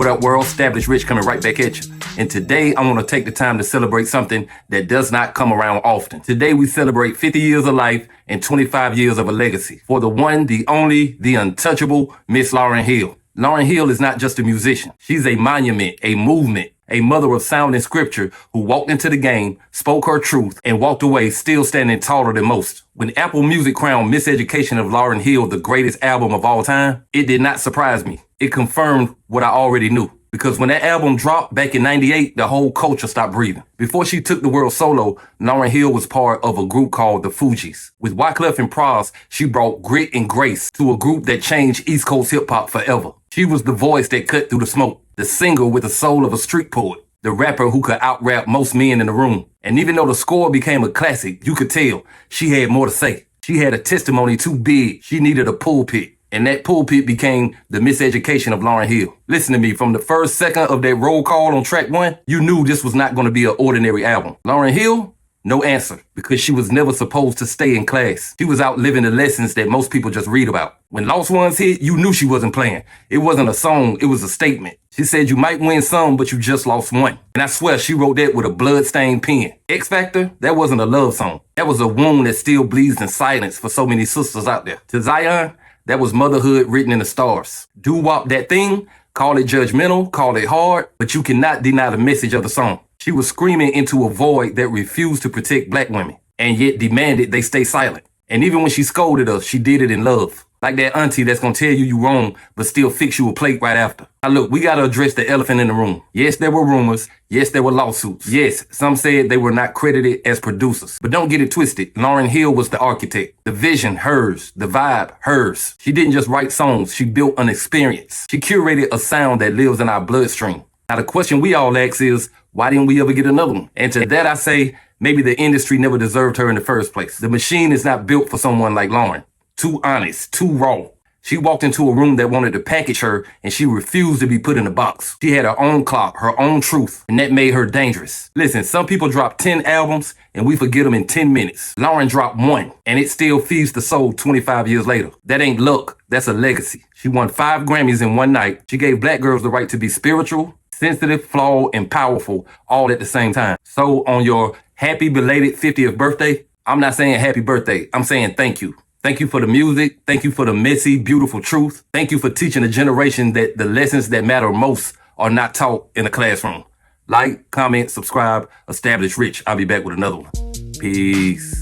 What up, world? Established Rich coming right back at you. And today, I want to take the time to celebrate something that does not come around often. Today, we celebrate 50 years of life and 25 years of a legacy. For the one, the only, the untouchable Miss Lauryn Hill. Lauryn Hill is not just a musician. She's a monument, a movement, a mother of sound and scripture who walked into the game, spoke her truth, and walked away still standing taller than most. When Apple Music crowned Miseducation of Lauryn Hill the greatest album of all time, it did not surprise me. It confirmed what I already knew. Because when that album dropped back in 98, the whole culture stopped breathing. Before she took the world solo, Lauryn Hill was part of a group called the Fugees. With Wyclef and Pras, she brought grit and grace to a group that changed East Coast hip-hop forever. She was the voice that cut through the smoke, the singer with the soul of a street poet, the rapper who could out-rap most men in the room. And even though the score became a classic, you could tell she had more to say. She had a testimony too big. She needed a pulpit. And that pulpit became the Miseducation of Lauryn Hill. Listen to me, from the first second of that roll call on track 1, you knew this was not going to be an ordinary album. Lauryn Hill, no answer, because she was never supposed to stay in class. She was out living the lessons that most people just read about. When Lost Ones hit, you knew she wasn't playing. It wasn't a song, it was a statement. She said you might win some, but you just lost one. And I swear she wrote that with a blood-stained pen. X Factor, that wasn't a love song. That was a wound that still bleeds in silence for so many sisters out there. To Zion, that was motherhood written in the stars. Doo-wop that thing, call it judgmental, call it hard, but you cannot deny the message of the song. She was screaming into a void that refused to protect black women, and yet demanded they stay silent. And even when she scolded us, she did it in love. Like that auntie that's gonna tell you wrong, but still fix you a plate right after. Now look, we gotta address the elephant in the room. Yes, there were rumors. Yes, there were lawsuits. Yes, some said they were not credited as producers. But don't get it twisted. Lauryn Hill was the architect. The vision, hers. The vibe, hers. She didn't just write songs. She built an experience. She curated a sound that lives in our bloodstream. Now the question we all ask is, why didn't we ever get another one? And to that I say, maybe the industry never deserved her in the first place. The machine is not built for someone like Lauryn. Too honest, too raw. She walked into a room that wanted to package her, and she refused to be put in a box. She had her own clock, her own truth, and that made her dangerous. Listen, some people drop 10 albums, and we forget them in 10 minutes. Lauryn dropped 1, and it still feeds the soul 25 years later. That ain't luck, that's a legacy. She won 5 Grammys in one night. She gave black girls the right to be spiritual, sensitive, flawed, and powerful, all at the same time. So on your happy belated 50th birthday, I'm not saying happy birthday, I'm saying thank you. Thank you for the music. Thank you for the messy, beautiful truth. Thank you for teaching a generation that the lessons that matter most are not taught in a classroom. Like, comment, subscribe, Established Rich. I'll be back with another one. Peace.